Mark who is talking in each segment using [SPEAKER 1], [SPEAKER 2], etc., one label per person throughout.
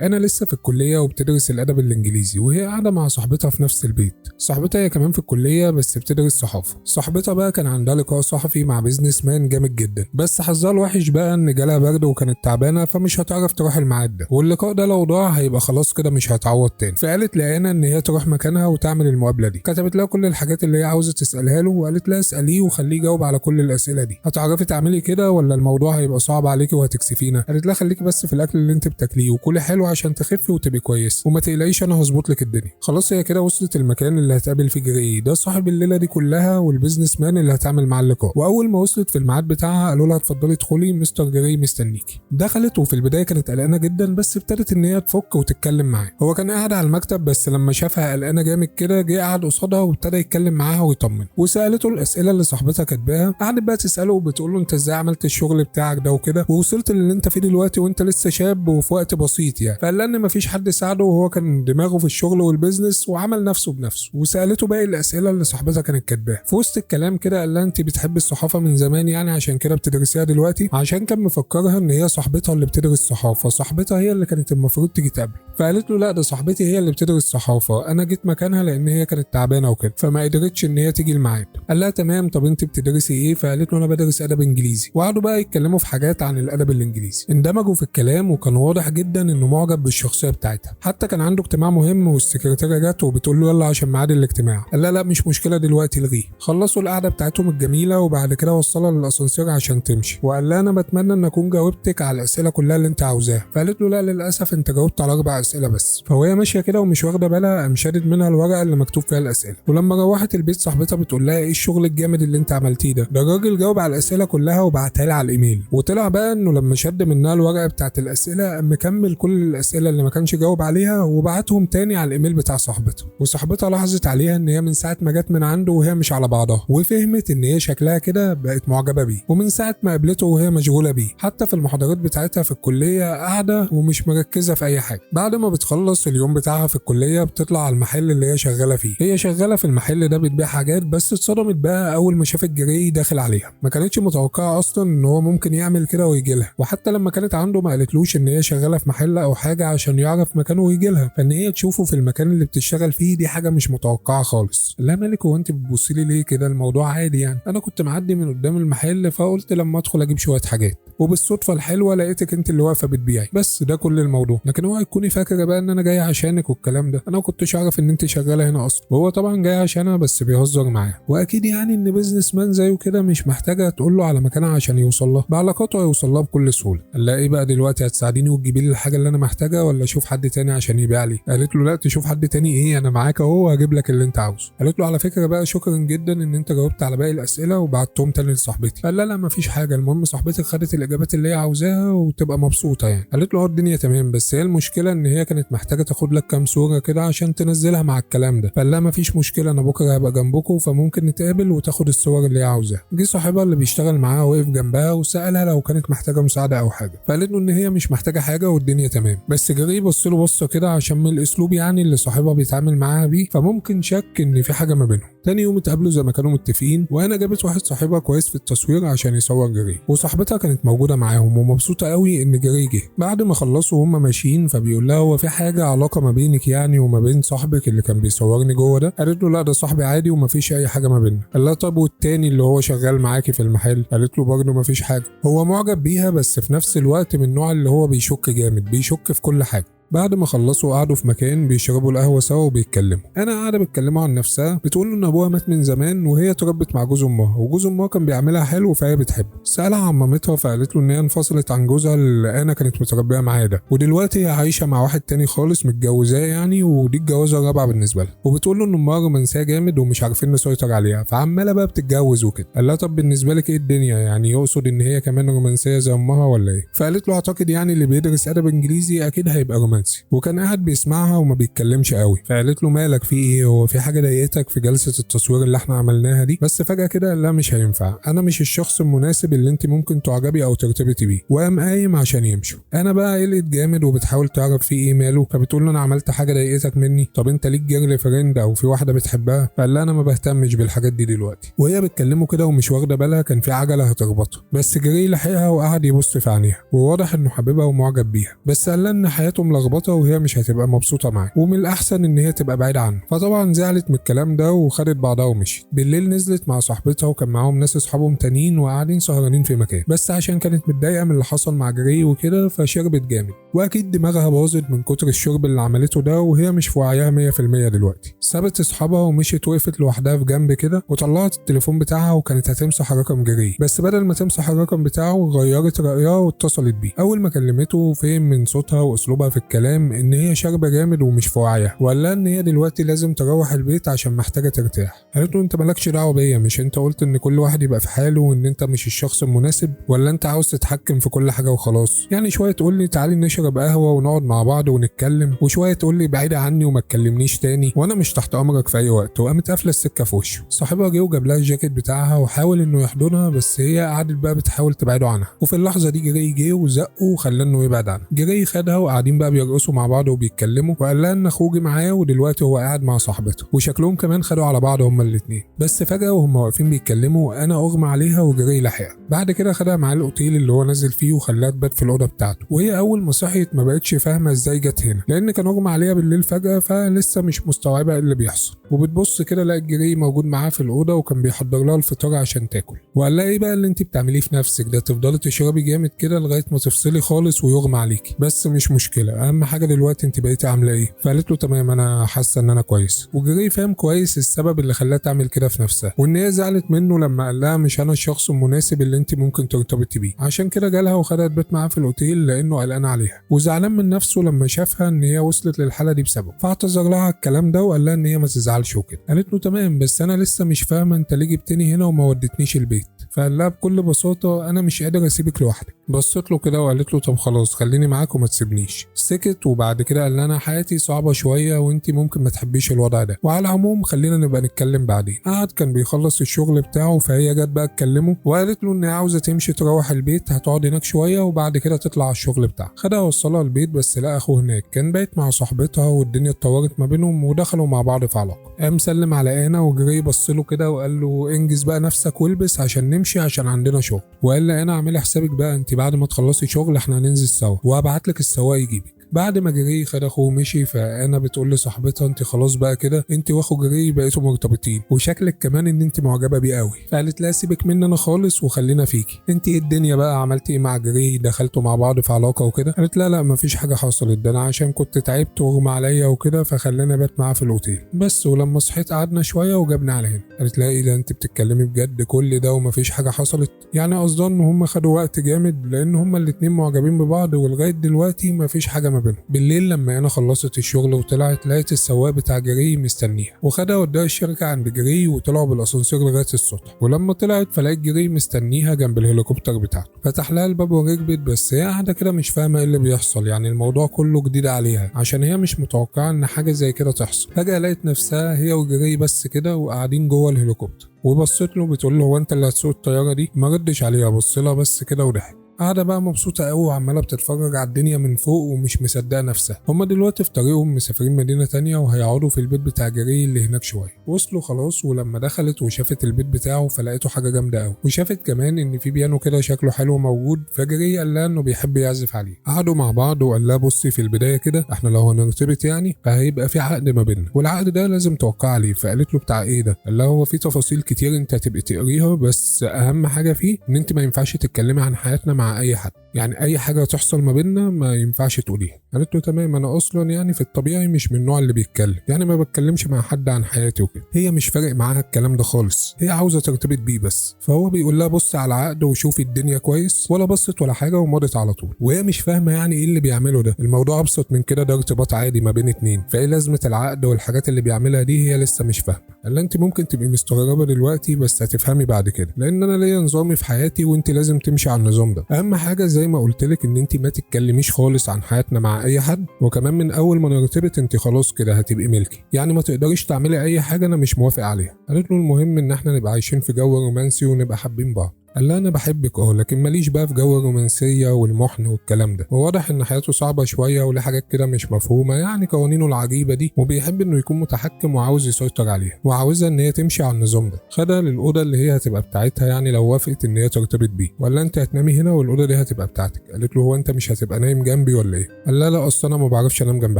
[SPEAKER 1] انا لسه في الكليه وبتدرس الادب الانجليزي، وهي قاعده مع صاحبتها في نفس البيت. صاحبتها هي كمان في الكليه بس بتدرس صحافه. صاحبتها بقى كان عندها لقاء صحفي مع بيزنس مان جامد جدا، بس حظها الوحش بقى ان جالها برد وكانت تعبانه فمش هتعرف تروح الميعاد ده، واللقاء ده لو ضاع هيبقى خلاص كده مش هيتعوض تاني. فقالت لآنا ان هي تروح مكانها وتعمل المقابله دي. كتبت لها كل الحاجات اللي هي عاوزه تسالها له، وقالت لها اساليه وخليه يجاوب على كل الاسئله دي. هتعرفي تعملي كده ولا الموضوع هيبقى صعب عليكي وهتكسفينا؟ قالت لها خليكي بس في الاكل اللي انت بتاكليه وكلي حلو عشان تخفي وتبقي كويس، وما تقلقيش انا هظبط لك الدنيا. خلاص هي كده وصلت المكان اللي هتقابل فيه جري، ده صاحب الليله دي كلها والبيزنس مان اللي هتعمل معاه اللقاء. واول ما وصلت في الميعاد بتاعها قالوا لها اتفضلي ادخلي مستر جري مستنيكي. دخلت وفي البدايه كانت قلقانه جدا، بس ابتدت ان هي تفك وتتكلم معاه. هو كان قاعد على المكتب، بس لما شافها قلقانه جامد كده جه قعد قصادها وابتدى يتكلم معاها ويطمن، وسالته الاسئله اللي صاحبتها كاتباها. قعدت بقى تساله وبتقول له انت ازاي عملت الشغل بتاعك ده وكده، ووصلت للي انت فيه دلوقتي وانت لسه شاب وفي وقت بسيط يعني. فقال لها ان مفيش حد ساعده وهو كان دماغه في الشغل والبيزنس وعمل نفسه بنفسه. وسالته باقي الاسئله اللي صاحبتها كانت كاتباها. في وسط الكلام كده قال لها انت بتحبي الصحافه من زمان يعني عشان كده بتدرسيها دلوقتي؟ عشان كان مفكرها ان هي صاحبتها اللي بتدرس صحافه، صاحبتها هي اللي كانت المفروض تيجي تقابله. فقالت له لا ده صاحبتي هي اللي بتدرس صحافه، انا جيت مكانها لان هي كانت تعبانه وكده فما قدرتش ان هي تيجي الميعاد. قال لها تمام، طب انت بتدرسي ايه؟ فقالت له انا بدرس ادب انجليزي. وقعدوا بقى يتكلموا في حاجات عن الادب الانجليزي، اندمجوا في الكلام وكان واضح جدا انه معجب بالشخصيه بتاعتها. حتى كان عنده اجتماع مهم والسكرتيره جت وبتقول له يلا عشان ميعاد الاجتماع. قال لها لا مش مشكله دلوقتي الغيه. خلصوا القعده بتاعتهم الجميله وبعد كده وصلها للاسانسير عشان تمشي، وقال لها انا بتمنى ان اكون جاوبتك على الاسئله كلها اللي انت عاوزاها. فقالت له لا للاسف انت جاوبت على 4 اسئله بس. فوهي ماشيه كده ومش واخده بالها قام شادد منها الورقه اللي مكتوب فيها الاسئله. ولما روحت البيت صاحبتها بتقول لها ايه الشغل الجامد اللي انت عملتيه ده الراجل جاوب على الاسئله كلها وبعتها لي على الايميل. وطلع بقى انه لما شد منها الورقه بتاعت الاسئله قام مكمل كل الاسئله اللي ما كانش جاوب عليها وبعتهم تاني على الايميل بتاع صاحبتها. وصاحبتها لاحظت عليها ان هي من ساعه ما جت من عنده وهي مش على بعضها، وفهمت ان هي شكلها كده بقت معجبه بيه، ومن ساعه ما قابلته وهي مشغوله بيه. حتى في المحاضرات بتاعتها في الكليه قاعده ومش مركزه في اي حاجه. بعد ما بتخلص اليوم بتاعها في الكليه بتطلع على المحل اللي هي شغاله فيه. هي شغاله في المحل ده بتبيع حاجات، بس اتصدمت بقى اول ما شافت جري داخل عليها. ما كانتش متوقعه اصلا ان هو ممكن يعمل كده ويجي لها، وحتى لما كانت عنده ما قالتلوش ان هي شغاله في محل او حاجه عشان يعرف مكانه ويجي لها. فان هي تشوفه في المكان اللي بتشتغل فيه دي حاجه مش متوقعه خالص. لا مالك هو انت بتبصي لي ليه كده؟ الموضوع عادي يعني، انا كنت معدي من قدام المحل فقلت لما ادخل اجيب شويه حاجات، وبالصدفه الحلوه لقيتك انت اللي واقفه بتبيعي، بس ده كل الموضوع. لكن اوعي تكوني فاكره بقى ان انا جاي عشانك والكلام ده، انا ما كنتش اعرف ان انت شغاله هنا اصلا. وهو طبعا جاي عشانها بس بيهزر معاها، واكيد يعني ان بيزنس مان زيه كده مش محتاجه تقول له على مكانها عشان يوصل لها، بعلاقاته هيوصل لها بكل سهوله. قال لها ايه بقى دلوقتي، هتساعديني وتجيبي لي الحاجه اللي انا محتاجها ولا اشوف حد تاني عشان يبيع لي؟ قالت له لا تشوف حد تاني ايه، انا معاك اهو هجيب لك اللي انت عاوزه. قالت له على فكره بقى شكرا جدا ان انت جاوبت على باقي الاسئله وبعتهم تاني لصاحبتي. قال لا مفيش حاجه، المهم صاحبتك خدت الاجابات اللي هي عاوزاها وتبقى مبسوطه يعني. قالت له الدنيا تمام، بس هي المشكله ان هي كانت محتاجه تاخد لك كام صوره كده عشان تنزلها مع الكلام ده. فقال لها مفيش مشكله، انا بكره هبقى جنبكم فممكن نتقابل وتاخد الصور اللي هي عاوزاها. جه صاحبها اللي بيشتغل معاها وقف جنبها وسالها لو كانت محتاجه مساعده او حاجه، فقالت له ان هي مش محتاجه حاجه والدنيا تمام. بس جري بص له بصه كده عشان من الاسلوب يعني اللي صاحبها بيتعامل معاها بيه، فممكن شك ان في حاجه ما بينهم. تاني يوم اتقابلوا زي ما كانوا متفقين، وانا جابت واحد صاحبها كويس في التصوير عشان يصور جري، وصاحبتها كانت موجوده معاهم ومبسوطه قوي ان جري جه. بعد ما خلصوا وهم ماشيين فبيقول لها هو في حاجه علاقه ما بينك يعني وما بين صاحبك اللي كان بيصورني جوه ده؟ قالت له لا ده صاحبي عادي ومفيش اي حاجه ما بيننا. قال لها طب والتاني اللي هو شغال معاكي في المحل؟ قالت له برضه مفيش حاجه. هو معجب بيها بس في نفس الوقت من النوع اللي هو بيشك جامد، بيشك في كل حاجه. بعد ما خلصوا قعدوا في مكان بيشربوا القهوه سوا وبيتكلموا. انا قاعده بتكلموا عن نفسها، بتقول ان ابوها مات من زمان وهي اتربت مع جوز امها، وجوز امها كان بيعملها حلو فهي بتحبه. سالها عن مامتها فقالت له ان هي انفصلت عن جوزها اللي انا كانت متربيه معاه ده، ودلوقتي هي عايشه مع واحد تاني خالص متجوزاه يعني، ودي الجوازه الرابعه بالنسبه لها. وبتقول له ان امها رومانسيه جامد ومش عارفين نسيطر عليها فعماله بقى بتتجوز وكده. قال لها طب بالنسبه لك ايه الدنيا يعني، يقصد ان هي كمان رومانسيه زي امها ولا ايه؟ فقالت له اعتقد يعني اللي بيدرس ادب انجليزي اكيد هيبقى رومانسي. وكان قاعد بيسمعها وما بيتكلمش قوي. فقالت له مالك في ايه، هو في حاجه ضايقتك في جلسه التصوير اللي احنا عملناها دي؟ بس فجاه كده لا مش هينفع، انا مش الشخص المناسب اللي انت ممكن تعجبي او ترتبطي بيه. وقام قايم عشان يمشوا. انا بقى قلقت جامد وبتحاول تعرف في ايه ماله، فبتقول له انا عملت حاجه ضايقتك مني؟ طب انت ليك جيرل فريند او في واحده بتحبها؟ فقال لها انا ما بهتمش بالحاجات دي دلوقتي. وهي بتكلمه كده ومش واخده بالها كان في عجله هتخبطها، بس جري لحقها وقعد يبص في عينيها وواضح انه حبيبها ومعجب بيها، بس قال لها ان حياته ملخبطه لخبطه وهي مش هتبقى مبسوطه معاه، ومن الاحسن ان هي تبقى بعيده عنه. فطبعا زعلت من الكلام ده وخدت بعضها ومشيت. بالليل نزلت مع صاحبتها وكان معاهم ناس اصحابهم تانيين وقاعدين سهرانين في مكان، بس عشان كانت متضايقه من اللي حصل مع جري وكده فشربت جامد، واكيد دماغها باظت من كتر الشرب اللي عملته ده وهي مش في وعيها 100% دلوقتي. سابت اصحابها ومشيت، وقفت لوحدها في جنب كده وطلعت التليفون بتاعها وكانت هتمسح رقم جري، بس بدل ما تمسح الرقم بتاعه غيرت رايها واتصلت بيه. اول ما كلمته فهم من صوتها واسلوبها في الكلام ان هي شاربه جامد ومش في وعيها، وقال لها ان هي دلوقتي لازم تروح البيت عشان محتاجه ترتاح. قالت له انت مالكش دعوه بيا، مش انت قلت ان كل واحد يبقى في حاله وان انت مش الشخص المناسب، ولا انت عاوز تتحكم في كل حاجه وخلاص؟ يعني شويه تقول لي تعالي نشرب قهوه ونقعد مع بعض ونتكلم، وشويه تقول لي بعيده عني وما تكلمنيش تاني وانا مش تحت امرك في اي وقت. وقامت قافله السكه في وشه. صاحبها جه وجاب لها الجاكيت بتاعها وحاول انه يحضنها، بس هي قعدت بقى بتحاول تبعده عنها، وفي اللحظه دي جري جه وزقه وخلاه انه يبعد عنها. جري خدها وقاعدين بقى بيرقصوا مع بعض وبيتكلموا، وقال لها ان اخوه جه معاه ودلوقتي هو قاعد مع صاحبته، وشكلهم كمان خدوا على بعض هما الاثنين. بس فجاه وهم واقفين بيتكلموا انا اغمى عليها وجري لحقها. بعد كده خدها معاه الاوتيل اللي هو نازل فيه وخلاها تبات في الاوضه بتاعته، وهي اول ما صحيت ما بقتش فاهمه ازاي جت هنا، لان كان اغمى عليها بالليل فجاه فلسه مش مستوعبه ايه اللي بيحصل. وبتبص كده لقت جري موجود معاها في الاوضه وكان بيحضر لها الفطار عشان تاكل، وقال لها ايه بقى اللي انت بتعمليه في نفسك ده؟ تفضلي تشربي جامد كده لغايه ما تفصلي خالص ويغمى عليكي، بس مش مشكله، اهم حاجه دلوقتي انت بقيتي عامله ايه؟ فقالت له تمام انا حاسه ان انا كويس. وجري فاهم كويس السبب اللي خلاها تعمل كده في نفسها، وان هي زعلت منه لما قال لها مش انا الشخص المناسب اللي انت ممكن ترتبطي بيه، عشان كده جالها وخدها تبات معاه في الاوتيل لانه قلقان عليها وزعلان من نفسه لما شافها ان هي وصلت للحاله دي بسببه. فاعتذر لها على الكلام ده وقال لها ان هي ما تزعلش وكده. قالت له تمام بس انا لسه مش فاهمه انت ليه جبتني هنا وما ودتنيش البيت. فقال لها بكل بساطه انا مش قادر اسيبك لوحدك. بصت له كده وقالت له طب خلاص خليني معاك وما تسيبنيش. سكت وبعد كده قال لها انا حياتي صعبه شويه وانت ممكن ما تحبيش الوضع ده، وعلى العموم خلينا نبقى نتكلم بعدين. قعد كان بيخلص الشغل بتاعه فهي جت بقى تكلمه وقالت له ان هي عاوزه تمشي تروح البيت، هتقعد هناك شويه وبعد كده تطلع على الشغل بتاعها. خدها وصلها البيت بس لقى اخوه هناك كان بايت مع صاحبتها والدنيا اتطورت ما بينهم ودخلوا مع بعض في علاقه. قام سلم على انا وجري بص له كده وقال له انجز بقى نفسك والبس عشان نمشي عشان عندنا شغل. وقال لها انا اعملي حسابك بقى انت بعد ما تخلصي شغل احنا هننزل سوا وهبعت لك السواق يجيبك. بعد ما جري خد اخوه مشي فانا بتقول لصاحبتها انت خلاص بقى كده انت واخو جري بقيتوا مرتبطين وشكلك كمان ان انت معجبه بيه قوي. فقالت لها سيبك مني انا خالص وخلينا فيكي، انت ايه الدنيا بقى عملتي ايه مع جري؟ دخلتوا مع بعض في علاقه وكده؟ قالت لا مفيش حاجه حصلت، ده انا عشان كنت تعبت واغمى عليا وكده فخلاني بات معاه في الاوتيل بس، ولما صحيت قعدنا شويه وجابنا على هنا. قالت لها ايه ده انت بتتكلمي بجد كل ده ومفيش حاجه حصلت؟ يعني قصدها ان هم خدوا وقت جامد لان هم الاتنين معجبين ببعض ولغايه دلوقتي مفيش حاجه ما بينهم. بالليل لما انا خلصت الشغل وطلعت لقيت السواق بتاع جري مستنيها وخدها وداها الشركه عند جري وطلعوا بالاسانسير لغايه السطح. ولما طلعت فلقيت جري مستنيها جنب الهليكوبتر بتاعته، فتح لها الباب وركبت بس هي قاعده كده مش فاهمه ايه اللي بيحصل، يعني الموضوع كله جديد عليها عشان هي مش متوقعه ان حاجه زي كده تحصل. فجاه لقيت نفسها هي وجري بس كده وقاعدين جوه الهليكوبتر وبصت له بتقول له هو انت اللي هتسوق الطياره دي؟ ما ردش عليها، بص لها بس كده وضحك. قاعدة بقى مبسوطة قوي وعمالة بتتفرج على الدنيا من فوق ومش مصدقة نفسها. هما دلوقتي في طريقهم مسافرين مدينة تانية وهيقعدوا في البيت بتاع جري اللي هناك شوية. وصلوا خلاص ولما دخلت وشافت البيت بتاعه فلقيته حاجة جامدة قوي، وشافت كمان ان في بيانو كده شكله حلو موجود، فجري قال لها انه بيحب يعزف عليه. قعدوا مع بعض وقال لها بصي في البداية كده احنا لو هنرتبط يعني فهيبقى في عقد ما بيننا والعقد ده لازم توقع عليه. فقالت له بتاع ايه ده؟ قال لها هو في تفاصيل كتير انت هتبقي تقريها بس اهم حاجة فيه ان انت ما ينفعش تتكلمي عن حياتنا مع اي حد، يعني اي حاجه تحصل ما بيننا ما ينفعش تقوليها. قالت له تمام انا اصلا يعني في الطبيعي مش من النوع اللي بيتكلم، يعني ما بتكلمش مع حد عن حياتي وكده. هي مش فارق معاها الكلام ده خالص، هي عاوزه ترتبط بيه بس. فهو بيقول لها بص على العقد وشوفي الدنيا كويس، ولا بصت ولا حاجه ومضت على طول. وهي مش فاهمه يعني ايه اللي بيعمله ده، الموضوع ابسط من كده، ده ارتباط عادي ما بين اتنين، فايه لازمه العقد والحاجات اللي بيعملها دي؟ هي لسه مش فاهمه. قال انت ممكن تبقي مستغربه دلوقتي بس هتفهمي بعد كده، لان انا ليا نظامي في حياتي وانت لازم تمشي على النظام ده. اهم حاجه زي ما قلت لك ان انت ما تتكلميش خالص عن حياتنا مع اي حد، وكمان من اول ما نرتبط انت خلاص كده هتبقي ملكي، يعني ما تقدريش تعملي اي حاجه انا مش موافق عليها. قالت له المهم ان احنا نبقى عايشين في جو رومانسي ونبقى حابين بعض. قال لها انا بحبك لكن ماليش بقى في جو الرومانسيه والمحن والكلام ده، وواضح ان حياته صعبه شويه وليه حاجات كده مش مفهومه، يعني قوانينه العجيبه دي، وبيحب انه يكون متحكم وعاوز يسيطر عليها وعاوزها ان هي تمشي على النظام ده. خدها للاوضه اللي هي هتبقى بتاعتها يعني لو وافقت ان هي ترتبط بيه، ولا انت هتنامي هنا والاوضه دي هتبقى بتاعتك. قالت له هو انت مش هتبقى نايم جنبي ولا ايه؟ قال لها لا اصل انا ما بعرفش انام جنب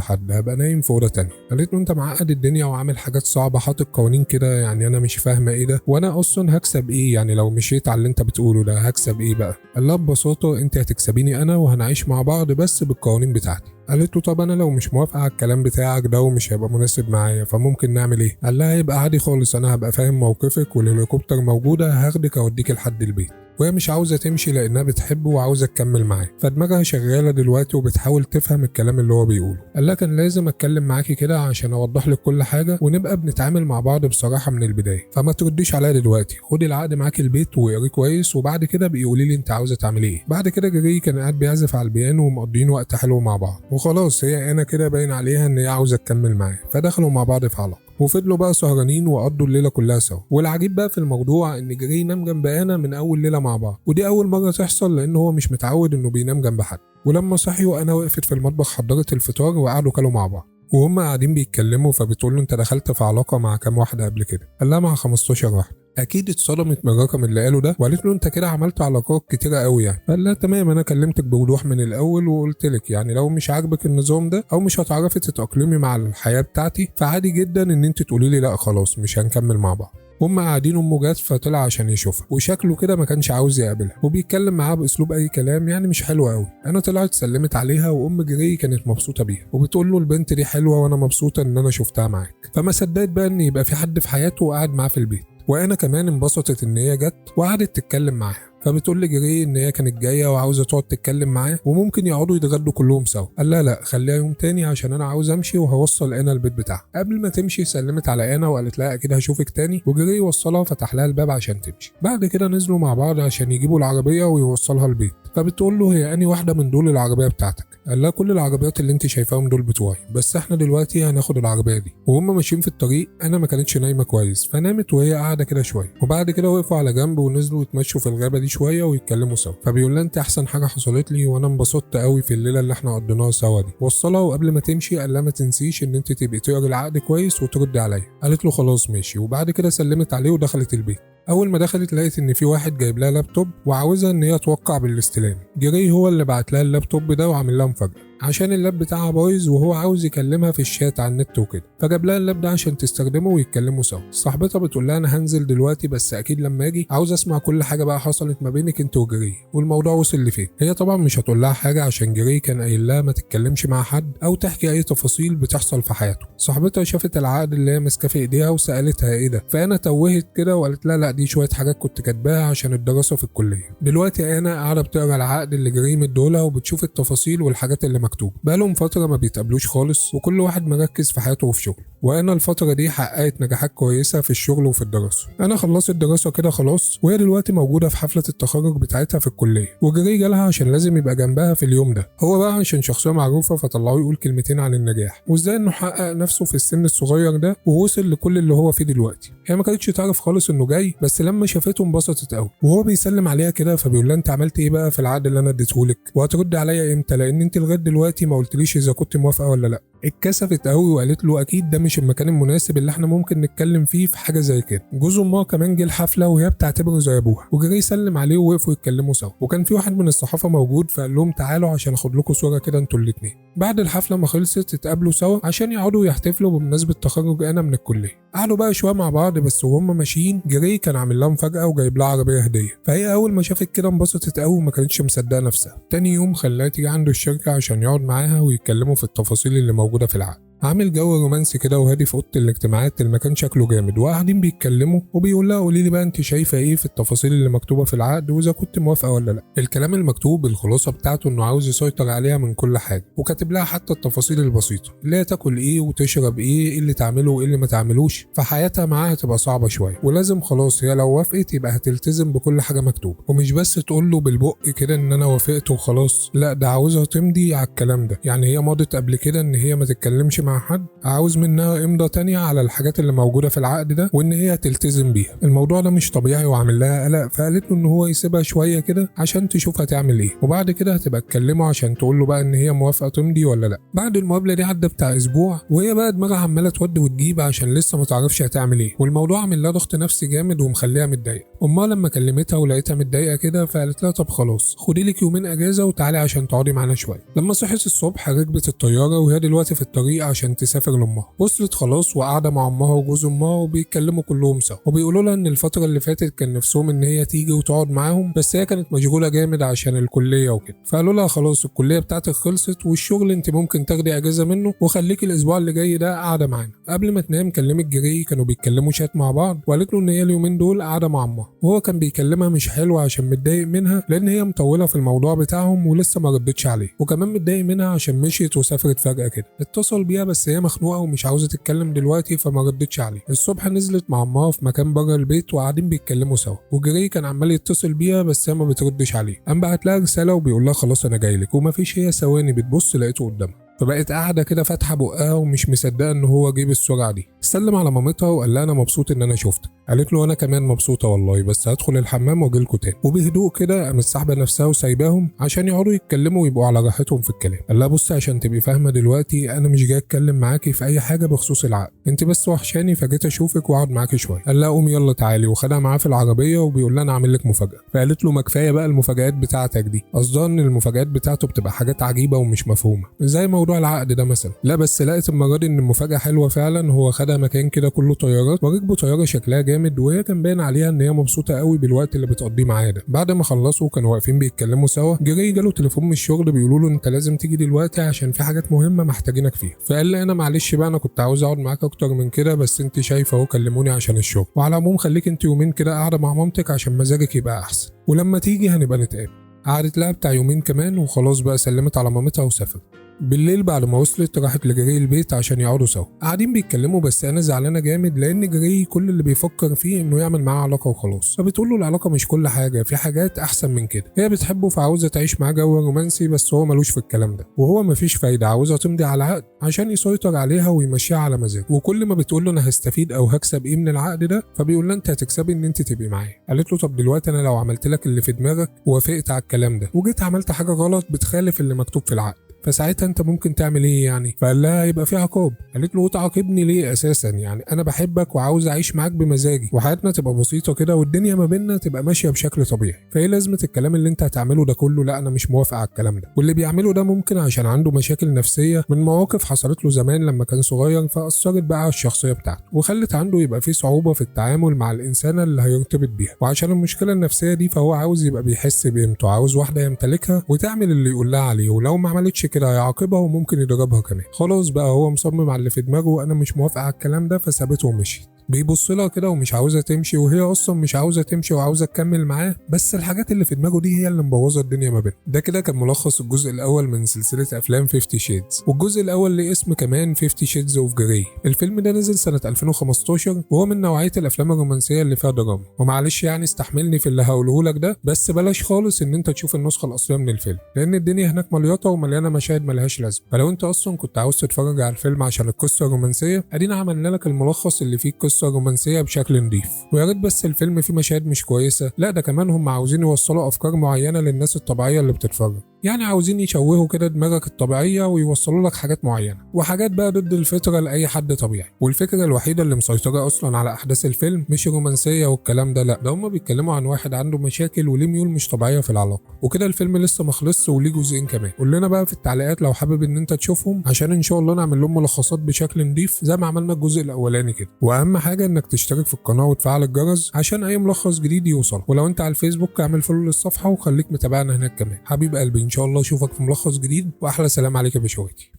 [SPEAKER 1] حد، هبقى نايم في اوضه تانية. قالت له انت معقد الدنيا وعامل حاجات صعبه، حاطط قوانين كده، يعني انا مش فاهمه ايه ده، وانا اصلا هكسب ايه يعني لو مشيت على اللي انت بتقوله ده، هكسب ايه بقى؟ قال لها ببساطه انت هتكسبيني انا وهنعيش مع بعض بس بالقوانين بتاعتي. قالت له طب انا لو مش موافقه على الكلام بتاعك ده ومش هيبقى مناسب معايا فممكن نعمل ايه؟ قال لها هيبقى عادي خالص، انا هبقى فاهم موقفك والهليكوبتر موجوده هاخدك اوديك لحد البيت. وهي مش عاوزه تمشي لانها بتحبه وعاوزه تكمل معاه، فدماغها شغاله دلوقتي وبتحاول تفهم الكلام اللي هو بيقوله. قال لها كان لازم اتكلم معاكي كده عشان اوضح لك كل حاجه ونبقى بنتعامل مع بعض بصراحه من البدايه، فما ترديش عليا دلوقتي، خدي العقد معاكي البيت واقريه كويس وبعد كده بقي قولي لي انت عاوزه تعملي ايه. بعد كده جري كان قاعد بيعزف على البيانو ومقضيين وقت حلو مع بعض، وخلاص هي انا كده باين عليها ان هي عاوزه تكمل معاه، فدخلوا مع بعض في علاقه وفضلوا بقى سهرانين وقضوا الليله كلها سوا. والعجيب بقى في الموضوع ان جري نام جنب انا من اول ليله مع بعض، ودي اول مره تحصل لان هو مش متعود انه بينام جنب حد. ولما صحيوا انا وقفت في المطبخ حضرت الفطار وقعدوا كلوا مع بعض، وهم قاعدين بيتكلموا فبتقول له انت دخلت في علاقه مع كام واحده قبل كده؟ قال لها مع 15 واحده. اكيد اتصدمت من الرقم اللي قاله ده وقالت له انت كده عملت علاقات كتيره قوي يعني. قال لها تمام انا كلمتك بوضوح من الاول وقلت لك يعني لو مش عاجبك النظام ده او مش هتعرفي تتاقلمي مع الحياه بتاعتي فعادي جدا ان انت تقولي لي لا خلاص مش هنكمل مع بعض. هم قاعدين امه جت فطلع عشان يشوفها وشكله كده ما كانش عاوز يقابلها وبيتكلم معاها باسلوب اي كلام يعني مش حلو قوي. انا طلعت سلمت عليها وام جري كانت مبسوطه بيها وبتقول له البنت دي حلوه وانا مبسوطه ان انا شفتها معاك. فما صدقت بقى ان يبقى في حد في حياته وقاعد معاه في البيت، وانا كمان انبسطت ان هي جت وقعدت تتكلم معاها. فبتقول لجري ان هي كانت جايه وعاوزه تقعد تتكلم معاه وممكن يقعدوا يتغدوا كلهم سوا. قال لها لا خليها يوم تاني عشان انا عاوز امشي وهوصل انا البيت بتاعها. قبل ما تمشي سلمت على انا وقالت لها اكيد هشوفك تاني، وجري وصلها وفتح لها الباب عشان تمشي. بعد كده نزلوا مع بعض عشان يجيبوا العربيه ويوصلها البيت. فبتقول له هي اني واحده من دول العربيه بتاعتك؟ قال لها كل العربيات اللي انت شايفاهم دول بتوعي، بس احنا دلوقتي هناخد العربيه دي. وهم ماشيين في الطريق انا ما كانتش نايمه كويس فنامت وهي قاعده كده شويه، وبعد كده وقفوا على جنب ونزلوا يتمشوا في الغابه دي شويه ويتكلموا سوا. فبيقول لها انت احسن حاجه حصلت لي وانا انبسطت قوي في الليله اللي احنا قضيناها سوا دي. وصلها وقبل ما تمشي قال لها ما تنسيش ان انت تبقي تقري العقد كويس وتردي عليا. قالت له خلاص ماشي، وبعد كده سلمت عليه ودخلت البيت. اول ما دخلت لقيت ان في واحد جايب لها لابتوب وعاوزها ان هي توقع بالاستلام. جري هو اللي بعت لها اللابتوب ده وعامل لها مفاجاه عشان اللاب بتاعها بايظ وهو عاوز يكلمها في الشات على النت وكده، فجاب لها اللاب ده عشان تستخدمه ويتكلموا سوا. صاحبتها بتقول لها انا هنزل دلوقتي بس اكيد لما اجي عاوز اسمع كل حاجه بقى حصلت ما بينك انت وجري والموضوع وصل لفين. هي طبعا مش هتقول لها حاجه عشان جري كان قايل لها ما تتكلمش مع حد او تحكي اي تفاصيل بتحصل في حياته. صاحبتها شافت العقد اللي هي ماسكاه في ايديها وسالتها ايه ده، فانا توهت كده وقالت لها لا دي شويه حاجات كنت كاتباها عشان الدراسه في الكليه. دلوقتي انا قاعده بتقرا العقد اللي جري مديهولها وبتشوف التفاصيل والحاجات اللي مكتوبه. بقالهم فتره ما بيتقابلوش خالص وكل واحد مركز في حياته وفي شغله، وانا الفتره دي حققت نجاحات كويسه في الشغل وفي الدراسه. انا خلصت الدراسه كده خلاص وهي دلوقتي موجوده في حفله التخرج بتاعتها في الكليه، وجري جالها عشان لازم يبقى جنبها في اليوم ده. هو بقى عشان شخصيه معروفه فطلعوه يقول كلمتين عن النجاح وازاي انه حقق نفسه في السن الصغير ده ووصل لكل اللي هو فيه دلوقتي. هي ما كانتش تعرف خالص انه جاي، بس لما شافته انبسطت قوي وهو بيسلم عليها كده فبيقول لها انت عملت ايه بقى في العقد اللي انا اديتهولك وهترد عليا امتى، لان انت لغايه دلوقتي ما قلتليش اذا كنت موافقه ولا لا. اتكسفت قوي وقالت له اكيد ده مش المكان المناسب اللي احنا ممكن نتكلم فيه في حاجه زي كده. جوز امها كمان جه الحفله وهي بتعتبره زي ابوها، وجري سلم عليه ووقفوا يتكلموا سوا، وكان في واحد من الصحافه موجود فقال لهم تعالوا عشان اخد لكم صوره كده انتوا الاثنين. بعد الحفله ما خلصت اتقابلوا سوا عشان يقعدوا يحتفلوا بمناسبه تخرج انا من الكليه. قعدوا بقى شويه مع بعض بس وهم ماشيين جري كان عامل لها مفاجاه وجايب لها عربيه هديه، فهي اول ما شافت كده انبسطت قوي وما كانتش مصدقه نفسها. تاني يوم خلاها تيجي عنده الشركه عشان يقعد معاها ويتكلموا في التفاصيل اللي موجوده في العقد. عامل جو رومانسي كده وهادي في اوضه الاجتماعات، المكان شكله جامد وقاعدين بيتكلموا وبيقول لها قولي لي بقى انت شايفه ايه في التفاصيل اللي مكتوبه في العقد واذا كنت موافقه ولا لا. الكلام المكتوب الخلاصه بتاعته انه عاوز يسيطر عليها من كل حاجه، وكاتب لها حتى التفاصيل البسيطه اللي هي تاكل ايه وتشرب ايه اللي تعمله وايه اللي ما تعملوش، فحياتها معاها هتبقى صعبه شويه ولازم خلاص هي لو وافقت يبقى هتلتزم بكل حاجه مكتوبه، ومش بس تقول له بالبق كده ان انا وافقت وخلاص، لا ده عاوزها تمضي على الكلام ده. يعني هي مضت قبل كده ان هي ما تتكلمش مع حد عاوز منها امضاء تانية على الحاجات اللي موجودة في العقد ده وان هي تلتزم بيها. الموضوع ده مش طبيعي وعامل لها قلق، فقالت له ان هو يسيبها شوية كده عشان تشوف هتعمل ايه، وبعد كده هتبقى تكلمه عشان تقول له بقى ان هي موافقة تمضي ولا لا. بعد المقابلة دي عدى بتاع اسبوع وهي بقى دماغها عمالة تود وتجيب عشان لسه ما تعرفش هتعمل ايه، والموضوع عامل لها ضغط نفسي جامد ومخليها متضايقة. امها لما كلمتها ولقيتها متضايقة كده فقالت لها طب خلاص خدي لك يومين اجازة وتعالي عشان تقعدي معانا شوية. لما صحت الصبح ركبت الطيارة وهي دلوقتي في الطريق عشان تسافر لامها. وصلت خلاص وقاعدة مع امها وجوز امها وبيتكلموا كلهم سوا، وبيقولوا لها ان الفترة اللي فاتت كان نفسهم ان هي تيجي وتقعد معاهم، بس هي كانت مشغولة جامد عشان الكلية وكده. فقالوا لها خلاص الكلية بتاعتك خلصت والشغل انت ممكن تاخدي اجازة منه وخليكي الاسبوع اللي جاي ده قاعدة معانا. قبل ما تنام كلمت جري، كانوا بيتكلموا شات مع بعض، وقالت له ان هي اليومين دول قاعدة مع امها، وهو كان بيكلمها مش حلو عشان متضايق منها لان هي مطولة في الموضوع بتاعهم ولسه ما ردتش عليه، وكمان متضايق منها عشان مشيت وسافرت فجأة كده. اتصل بيها بس هي مخنوقة ومش عاوزة تتكلم دلوقتي فما ردتش عليه. الصبح نزلت مع امها في مكان بره البيت وقاعدين بيتكلموا سوا، وجري كان عمال يتصل بيها بس هي ما بتردش عليه. قام بعت لها رسالة وبيقول لها خلاص انا جايلك، ومفيش هي ثواني بتبص لقيته قدامها، فبقت قاعدة كده فاتحة بقها ومش مصدقة ان هو جه بالسرعة دي. سلم على مامتها وقال لها انا مبسوط ان انا شفتك. قالت له انا كمان مبسوطة والله، بس هدخل الحمام واجيلكوا تاني. وبهدوء كده قامت ساحبة نفسها وسايباهم عشان يقعدوا يتكلموا ويبقوا على راحتهم في الكلام. قال لها بصي عشان تبقي فاهمة دلوقتي انا مش جاي اتكلم معاكي في اي حاجة بخصوص العقد، انت بس وحشاني فجيت اشوفك واقعد معاكي شوية. قال لها قومي يلا تعالي، وخدها معاه في العربية وبيقول لها انا عامل لك مفاجأة. فقالت له ما كفاية بقى المفاجآت بتاعتك دي، قصدها ان المفاجآت بتاعته بتبقى حاجات عجيبة ومش مفهومة زي موضوع العقد ده مثلا. لا بس لقيت المرة دي ان المفاجأة حلوة فعلا. هو خدها مكان كده كله طيارات وركبوا طيارة شكلها جامد، وهي كان باين عليها ان هي مبسوطة قوي بالوقت اللي بتقضيه معاه ده. بعد ما خلصوا كانوا واقفين بيتكلموا سوا، جري جاله تليفون من الشغل بيقولوا له انت لازم تيجي دلوقتي عشان في حاجات مهمة محتاجينك فيها. فقال لي انا معلش بقى انا كنت عاوز اقعد معاك اكتر من كده، بس انت شايفه اهو كلموني عشان الشغل، وعلى العموم خليك انت يومين كده قاعدة مع مامتك عشان مزاجك يبقى احسن، ولما تيجي هنبقى نتقابل. قعدت لها بتاع يومين كمان وخلاص بقى سلمت على مامتها وسافرت. بالليل بعد ما وصلت راحت لجري البيت عشان يقعدوا سوا، قاعدين بيتكلموا بس انا زعلانه جامد لان جري كل اللي بيفكر فيه انه يعمل معاه علاقه وخلاص. فبتقول له العلاقه مش كل حاجه، في حاجات احسن من كده. هي بتحبه فعاوزه تعيش معاه جو رومانسي بس هو ملوش في الكلام ده، وهو مفيش فايده، عاوزه تمضي على عقد عشان يسيطر عليها ويمشيها على مزاجه. وكل ما بتقول له انا هستفيد او هكسب ايه من العقد ده فبيقول لها انت هتكسبي ان انت تبقي معايا. قالت له طب دلوقتي انا لو عملت لك اللي في دماغك ووافقت على الكلام ده وجيت عملت حاجه غلط بتخالف اللي مكتوب في العقد، فساعتها انت ممكن تعمل ايه يعني؟ فقال لها يبقى في عقاب. قالت له تعاقبني ليه اساسا؟ يعني انا بحبك وعاوز اعيش معاك بمزاجي وحياتنا تبقى بسيطه كده والدنيا ما بيننا تبقى ماشيه بشكل طبيعي، فايه لازمه الكلام اللي انت هتعمله ده كله؟ لا انا مش موافق على الكلام ده. واللي بيعمله ده ممكن عشان عنده مشاكل نفسيه من مواقف حصلت له زمان لما كان صغير فاثرت بقى على الشخصيه بتاعته وخلت عنده يبقى في صعوبه في التعامل مع الانسانه اللي هيرتبط بيها. وعشان المشكله النفسيه دي فهو عاوز يبقى بيحس بقيمته، عاوز واحده يمتلكها وتعمل اللي يقول لها عليه، ولو ما عملتش كده هيعاقبها وممكن يضربها كمان. خلاص بقى هو مصمم على اللي في دماغه، انا مش موافق على الكلام ده، فسابته ومشيت. بيبص لها كده ومش عاوزه تمشي، وهي اصلا مش عاوزه تمشي وعاوزه تكمل معاه، بس الحاجات اللي في دماغه دي هي اللي مبوظه الدنيا ما بينهم. ده كده كان ملخص الجزء الاول من سلسله افلام 50 شيدز، والجزء الاول ليه اسم كمان 50 شيدز اوف جراي. الفيلم ده نزل سنه 2015 وهو من نوعيه الافلام الرومانسيه اللي فيها دراما. ومعلش يعني استحملني في اللي هقوله لك ده، بس بلاش خالص ان انت تشوف النسخه الاصليه من الفيلم لان الدنيا هناك مليطه ومليانه مشاهد ملهاش لازمه. فلو انت اصلا كنت عاوز تتفرج على الفيلم عشان القصه الرومانسيه، ادينا عملنا لك الملخص اللي فيه القصه الرومانسيه بشكل نضيف. ويا ريت بس الفيلم فيه مشاهد مش كويسه، لا ده كمان هم عاوزين يوصلوا افكار معينه للناس الطبيعيه اللي بتتفرج، يعني عاوزين يشوهوا كده دماغك الطبيعيه ويوصلوا لك حاجات معينه، وحاجات بقى ضد الفطره لاي حد طبيعي. والفكره الوحيده اللي مسيطره اصلا على احداث الفيلم مش الرومانسيه والكلام ده، لا ده هم بيتكلموا عن واحد عنده مشاكل وليه ميول مش طبيعيه في العلاقه. وكده الفيلم لسه ما خلصش وليه جزئين كمان. قول لنا بقى في التعليقات لو حابب ان انت تشوفهم عشان ان شاء الله نعمل لهم ملخصات بشكل نضيف زي ما عملنا الجزء الاولاني كده. واهم حاجه انك تشترك في القناه وتفعل الجرس عشان اي ملخص جديد يوصل. ولو انت على الفيسبوك اعمل فولو للصفحه وخليك متابعنا هناك كمان. حبيب قلبي ان شاء الله اشوفك في ملخص جديد، واحلى سلام عليك يا بشواتي.